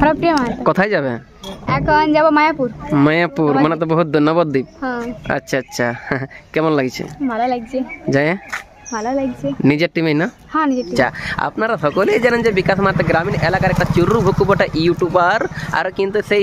হরপ্রিয়া মাহাতো। কোথায় যাবে? এখন যাব মায়াপুর। মায়াপুর মানে তো বহুত নবদ্বীপ। হ্যাঁ। আচ্ছা আচ্ছা, কেমন লাগছে? ভালো লাগছে। যায় ভালো লাগছে। নিজের টিমেই না? হ্যাঁ নিজের টিম। আপনারা সকলেই জানেন যে বিকাশ মাহাতো গ্রামীণ এলাকার একটা চুরু ভুকু বটে ইউটিউবার, আর কিন্তু সেই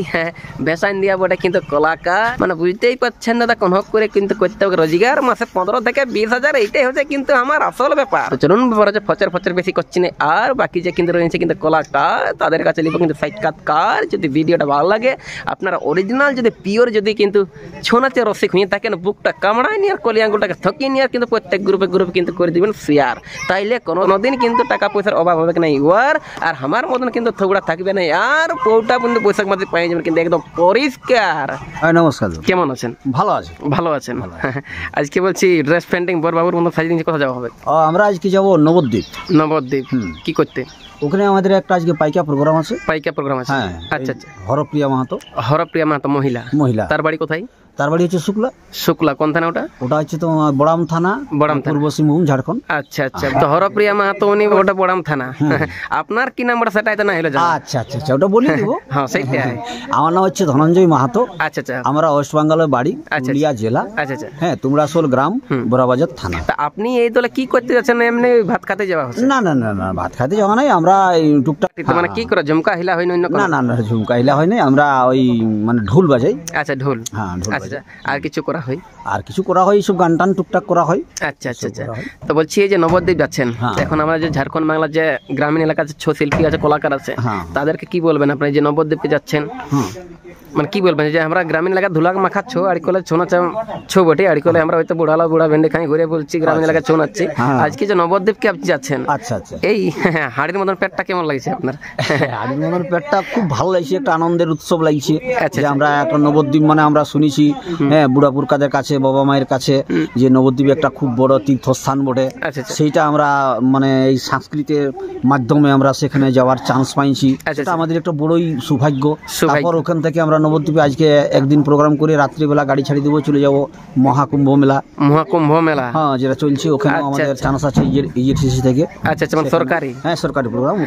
বেসাইন দিয়া বটে কিন্তু কলাকার, মানে বুঝতেই পারছেন দাদা, কোন হক করে কিন্তু করতে হবে রোজগার মাসে 15 থেকে 20,000, এইটাই হচ্ছে কিন্তু আমার আসল ব্যাপার। তো চলুন ব্যাপার হচ্ছে ফচর বেশি করছি না, আর বাকি যে কিন্তু রয়েছে কিন্তু কলাকার, তাদের কাছে লিখবো কিন্তু সাক্ষাৎকার। যদি ভিডিওটা ভালো লাগে, আপনারা অরিজিনাল যদি পিওর যদি কিন্তু ছৌ নাচের রসিক হয়ে থাকেন, বুকটা কামড়ায় নিয়ে আর কলি আঙ্গুলটাকে থকিয়ে নিয়ে আর কিন্তু প্রত্যেক গ্রুপে কিন্তু করে দিবেন শেয়ার, তাইলে কোনোদিন কিন্তু টাকা পয়সার অভাব হবে না ইউর, আর আমার মতন কিন্তু থোগড়া থাকবে না, আর পৌটা কিন্তু পয়সার মধ্যে পাই যাবেন কিন্তু একদম পরিষ্কার। নমস্কার, কেমন আছেন? ভালো আছি। ভালো আছেন। আজকে বলছি ড্রেস পেন্টিং বর বাবুর মতো সাজিয়ে নিয়ে কোথায় যাওয়া হবে? আমরা আজকে যাব নবদ্বীপ। নবদ্বীপ কি করতে? ওখানে আমাদের একটা আজকে পাইকা প্রোগ্রাম আছে। পাইকা প্রোগ্রাম আছে? হ্যাঁ। আচ্ছা আচ্ছা। হরপ্রিয়া মাহাতো। হরপ্রিয়া মাহাতো মহিলা। তার বাড়ি কোথায়? তার বাড়ি হচ্ছে শুক্লা। কোন থানা ওটা? ওটা হচ্ছে তোমার বড়াম থানা, পূর্ব সিংভূম, ঝাড়খণ্ড। আচ্ছা আচ্ছা। তো হরপ্রিয়া মাহাতো উনি ওটা বড়াম থানা। আপনার কি নাম্বার সেটাই তো না হলো? আচ্ছা আচ্ছা আচ্ছা, ওটা বলে দিব। হ্যাঁ সেইটাই। আমার নাম হচ্ছে ধনঞ্জয় মাহাতো। আচ্ছা আচ্ছা। আমরা ওয়েস্ট বেঙ্গলের বাড়ি, পুরুলিয়া জেলা। আচ্ছা আচ্ছা। হ্যাঁ, তুমরাসোল গ্রাম, বড়াবাজার থানা। তা আপনি এই দলে কি করতে যাচ্ছেন? এমনি ভাত খেতে যাওয়া হচ্ছে? না না না না, ভাত খেতে যাওয়া নাই, আমরা টুকটাক। মানে কি করে ঝুমকা হিলা হয়? না না না, ঝুমকা হিলা হয় নাই, আমরা ওই মানে ঢোল বাজাই। আচ্ছা ঢোল। হ্যাঁ ঢোল বাজাই। আর কিছু করা হয়? আর কিছু করা হয়, সব গান টান টুকটাক করা হয়। আচ্ছা আচ্ছা আচ্ছা। তো বলছি এই যে নবদ্বীপ যাচ্ছেন, এখন আমরা যে ঝাড়খণ্ড বাংলার যে গ্রামীণ এলাকার যে ছৌ শিল্পী আছে, কলাকার আছে, তাদেরকে কি বলবেন আপনি যে নবদ্বীপে যাচ্ছেন? মানে কি বলবেন যে আমরা গ্রামীণ এলাকার ধুলাক মাখা ছৌ আড়িকলে ছৌ নাচা ছৌ বটে, আড়িকলে আমরা হয়তো বুড়া ভেন্ডে খাই ঘুরে বলছি গ্রামীণ এলাকায় ছৌ নাচছি। আজকে যে নবদ্বীপকে আপনি যাচ্ছেন, আচ্ছা আচ্ছা, এই হাড়ির মতন পেটটা কেমন লাগছে আপনার? হাড়ির মতন পেটটা খুব ভালো লাগছে, একটা আনন্দের উৎসব লাগছে যে আমরা একটা নবদ্বীপ, মানে আমরা শুনেছি হ্যাঁ বুড়াপুর কাদের কাছে, বাবা মায়ের কাছে, যে নবদ্বীপ একটা খুব বড় তীর্থস্থান বটে। সেইটা আমরা মানে এই সংস্কৃতির মাধ্যমে আমরা সেখানে যাওয়ার চান্স পাইছি, সেটা আমাদের একটা বড়ই সৌভাগ্য। তারপর ওখান থেকে আমরা নবদ্বীপে আজকে একদিন প্রোগ্রাম করে রাত্রিবেলা গাড়ি ছাড়ি দেবো, চলে যাবো মহাকুম্ভ মেলা। হ্যাঁ, যেটা চলছে ওখানে আমাদের চান্স আছে ইএসসি থেকে। আচ্ছা আচ্ছা, মানে সরকারি? হ্যাঁ সরকারি প্রোগ্রাম,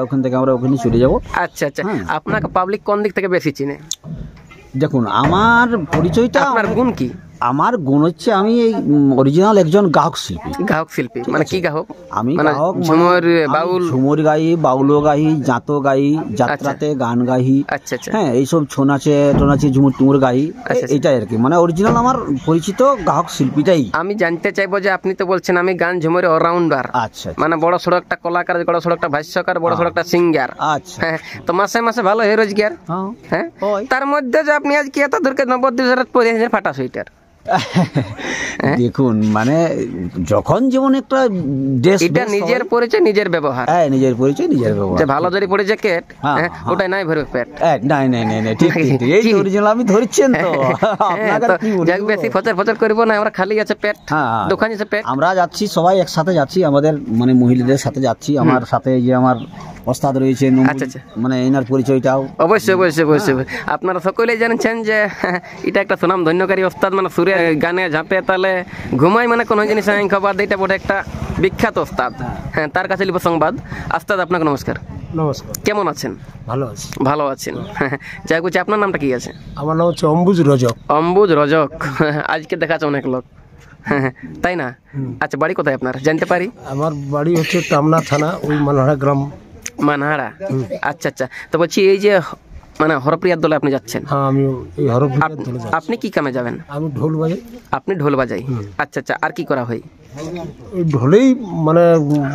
ওখান থেকে আমরা ওখানে চলে যাবো। আচ্ছা আচ্ছা। আপনাকে পাবলিক কোন দিক থেকে বেশি চিনে? দেখুন, আমার পরিচয়টা, আপনার গুণ কি? আমার গুণ হচ্ছে আমি এই অরিজিনাল একজন গায়ক শিল্পী। মানে কি গায়ক? আমি গায়ক, ঝুমর বাউল? ঝুমর গাই, বাউলও গাই, জাতো গাই, যাত্রাতে গান গাই। আচ্ছা আচ্ছা। হ্যাঁ, এইসব ছৌ নাচে ঝুমুর টুমুর গাই, এইটাই আর কি, মানে অরিজিনাল আমার পরিচিত গায়ক শিল্পীটাই। আমি জানতে চাইবো যে আপনি তো বলছেন আমি গান ঝুমরে অলরাউন্ডার। আচ্ছা। মানে বড় সড়ো একটা কলাকার, বড় সড়ো একটা ভাষ্যকার, বড় সড়ো একটা সিঙ্গার। আচ্ছা। হ্যাঁ, তো মাসে মাসে ভালো হয় রোজগার। হ্যাঁ, তার মধ্যে যে আপনি আজকে এত দূরকে নবদ্বীপ ফাটা সুইটার। দেখুন, মানে যখন যেমন একটা ড্রেস, এটা নিজের পরিচয় নিজের ব্যবহার। হ্যাঁ, নিজের পরিচয় নিজের ব্যবহার। যে ভালো যদি পড়ে জ্যাকেট, ওটাই নাই ভরবে পেট। নাই নাই নাই নাই, ঠিক ঠিক, এই অরিজিনাল আমি ধরছেন তো। আপনাদের কি বলবো, যাক বেশি ফচর করব না, আমরা খালি আছে পেট, দোকান আছে পেট। আমরা যাচ্ছি সবাই একসাথে যাচ্ছি, আমাদের মানে মহিলাদের সাথে যাচ্ছি। আমার সাথে যে আমার ওস্তাদ রয়েছে, মানে এনার পরিচয়টাও অবশ্যই অবশ্যই অবশ্যই আপনারা সকলেই জানছেন যে এটা একটা সুনাম ধন্যকারী ওস্তাদ, মানে সুরে গানে ঝাঁপে তালে ঘুমাই, মানে কোনো জিনিস খবর এটা বটে একটা বিখ্যাত ওস্তাদ। হ্যাঁ, তার কাছে লিব সংবাদ। ওস্তাদ আপনাকে নমস্কার। নমস্কার। কেমন আছেন? ভালো আছি। ভালো আছেন। যাই বলছি, আপনার নামটা কি আছে? আমার নাম হচ্ছে অম্বুজ রজক। অম্বুজ রজক। আজকে দেখাচ্ছে অনেক লোক, তাই না? আচ্ছা, বাড়ি কোথায় আপনার জানতে পারি? আমার বাড়ি হচ্ছে টামনা থানা, ওই মানহারা গ্রাম। মানহারা। আচ্ছা আচ্ছা। তো বলছি এই যে মানে হরপ্রিয়ার দলে আপনি যাচ্ছেন? হ্যাঁ, আমি এই হরপ্রিয়ার দলে যাচ্ছি। আপনি কি কামে যাবেন? আমি ঢোল বাজাই। আপনি ঢোল বাজাই? আচ্ছা আচ্ছা। আর কি করা হয়? ওই ঢোলেই মানে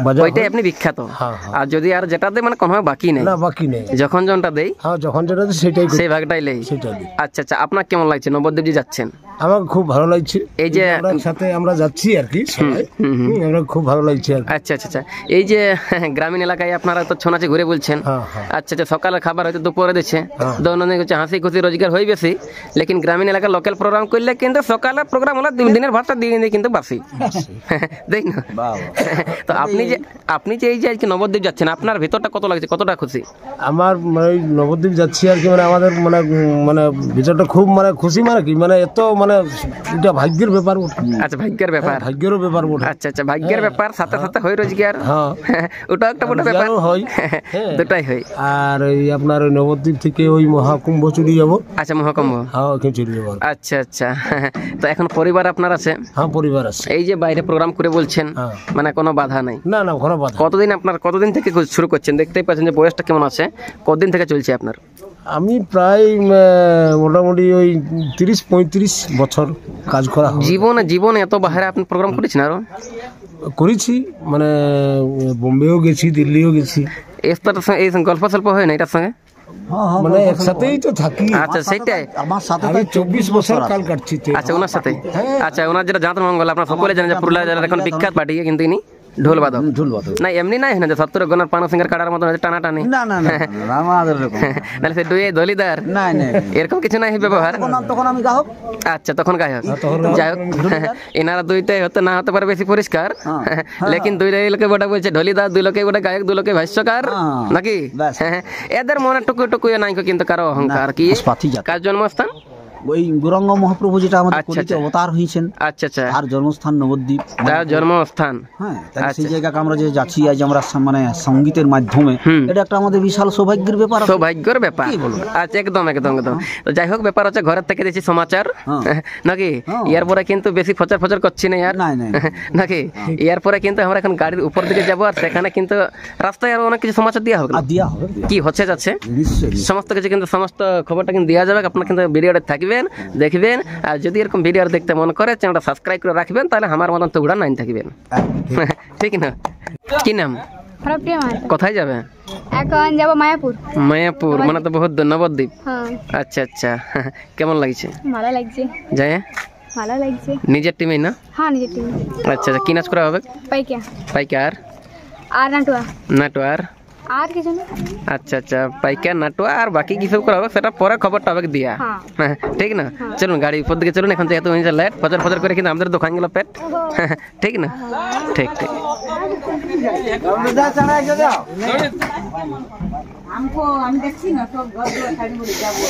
বাজাই, ওইটাই আপনি বিখ্যাত। আর যদি আর যেটা দেয় মানে কোনো বাকি নেই? না, বাকি নেই। যখন যেটা দেই, হ্যাঁ যখন যেটা দেয় সেটাই, সেই ভাগটাই লেই। আচ্ছা আচ্ছা। আপনার কেমন লাগছে নবদ্বীপ যে যাচ্ছেন? আমার খুব ভালো লাগছে। এই যে সাথে আমরা যাচ্ছি আর কি, আমরা খুব ভালো লাগছে। আচ্ছা আচ্ছা আচ্ছা। এই যে গ্রামীণ এলাকায় আপনারা তো ছৌ নাচে ঘুরে বলছেন। আচ্ছা আচ্ছা। সকালের খাবার হয়তো দুপুরে দিচ্ছে, দৈনন্দিন হচ্ছে হাসি খুশি রোজগার হয় বেশি, লেকিন গ্রামীণ এলাকার লোকাল প্রোগ্রাম করলে কিন্তু সকালের প্রোগ্রাম হলো দিনের ভাতটা দিয়ে কিন্তু বাসি। দেখ না তো আপনি যে এই যে আজকে নবদ্বীপ যাচ্ছেন আপনার ভেতরটা কত লাগছে, কতটা খুশি? আমার মানে নবদ্বীপ যাচ্ছি আর কি, মানে আমাদের মানে মানে ভিতরটা খুব মানে খুশি, মানে কি মানে এত মানে এটা ভাগ্যের ব্যাপার। আচ্ছা ভাগ্যের ব্যাপার, ভাগ্যেরও ব্যাপার বটে। আচ্ছা আচ্ছা ভাগ্যের ব্যাপার, সাথে সাথে হয় রোজগার, ওটা একটা বড় ব্যাপার হয়, দুটাই হয়। আর এই আপনার ওই নবদ্বীপ থেকে ওই মহাকুম্ভ চুরি যাবো। আচ্ছা মহাকুম্ভ, হ্যাঁ চুরি যাবো। আচ্ছা আচ্ছা তো এখন পরিবার আপনার আছে? হ্যাঁ পরিবার আছে। এই যে বাইরে প্রোগ্রাম করে বলছেন মানে কোনো বাধা নাই? না না কোনো বাধা। কতদিন থেকে শুরু করছেন? দেখতেই পাচ্ছেন যে বয়সটা কেমন আছে, কতদিন থেকে চলছে আপনার? আমি প্রায় মোটামুটি ওই 30-35 বছর কাজ করা। জীবনে এত বাইরে আপনি প্রোগ্রাম করেছেন? আরো করেছি, মানে বোম্বেও গেছি, দিল্লিও গেছি। এই গল্প স্বল্প হয় না এটার সঙ্গে, মানে একসাথেই তো থাকি। আচ্ছা সেটাই, আমার সাথে 24 বছর কাল কাটছি। আচ্ছা ওনার সাথে, আচ্ছা ওনার যেটা জাত মঙ্গল আপনার সকলে জানেন যে পুরুলিয়া জেলার এখন বিখ্যাত পার্টি, কিন্তু ইনি ঢোল বাদক। না এমনি নাই না যে 70 গণের পানা সিঙ্গার কাটার মতন টানা টানি, না না না আমাদের এরকম নাহলে সে দুই দলিদার, না না এরকম কিছু নাই ব্যবহার। তখন আমি গায়ক। আচ্ছা তখন গায়ক, যাই হোক এনারা দুইটাই হতে না হতে পারে বেশি পরিষ্কার, লেকিন দুইটাই লোকে ওটা বলছে ঢলিদার, দুই লোকে ওটা গায়ক, দুই লোকে ভাষ্যকার নাকি। এদের মনে টুকুয়ে নাই কিন্তু কারো অহংকার কি। কার জন্মস্থান? ওই গৌরাঙ্গ মহাপ্রভু যেটা আমাদের কলিতে অবতার হয়েছেন, আচ্ছা আচ্ছা, আর জন্মস্থান নবদ্বীপ, তার জন্মস্থান। হ্যাঁ সেই জায়গাকে আমরা যে যাচ্ছি আজ আমরা মানে সঙ্গীতের মাধ্যমে, এটা একটা আমাদের বিশাল সৌভাগ্যের ব্যাপার। সৌভাগ্যের ব্যাপার, আচ্ছা একদম একদম একদম। তো যাই হোক ব্যাপার হচ্ছে ঘরের থেকে দিয়েছি সমাচার নাকি, ইয়ার পরে কিন্তু বেশি ফচর করছি না আর নাকি। ইয়ার পরে কিন্তু আমরা এখন গাড়ির উপর দিকে যাবো, আর সেখানে কিন্তু রাস্তায় আরো অনেক কিছু সমাচার দেওয়া হবে, কি হচ্ছে যাচ্ছে সমস্ত কিছু, কিন্তু সমস্ত খবরটা কিন্তু দেওয়া যাবে। আপনার কিন্তু ভিডিওটা থাকবে, দেখবেন। আর যদি এরকম ভিডিও দেখতে মন করে চ্যানেলটা সাবস্ক্রাইব করে রাখবেন, তাহলে আমার মতন তুগড়া নাইন থাকবেন, ঠিক না? কি নাম? কোথায় যাবে? এখন যাব মায়াপুর। মায়াপুর মানে তো বহুত নবদ্বীপ। আচ্ছা আচ্ছা কেমন লাগছে? ভালো লাগছে, যায় ভালো লাগছে। নিজের টিমে না? হ্যাঁ নিজের টিম। আচ্ছা আচ্ছা কি নাচ করা হবে? পাইকা আর নাটুয়া আর কিছু না। আচ্ছা আচ্ছা পাইকা নাটুয়া আর বাকি কি সব করা হবে সেটা পরে খবরটা হবে দিয়া, ঠিক না? চলুন গাড়ি উপর দিকে চলুন, এখন যেহেতু লেট ফজর করে কিন্তু আমাদের দোকান গেল পেট, ঠিক না? ঠিক ঠিক। আমি দেখছি না সব ঘর যাবো।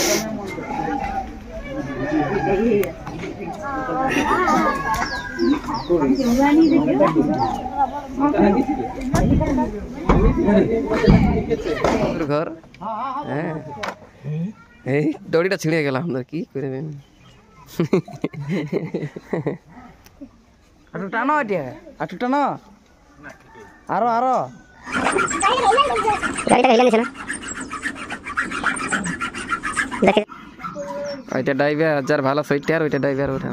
ঘর হ্যাঁ এই দড়িটা ছিঁড়ে গেল, আমাদের কি করবেন? আটু টানো, এটা আটু টানো, আরো আরো ওইটা ড্রাইভার যার ভালো সুইটার, ওইটা ড্রাইভার ওঠে।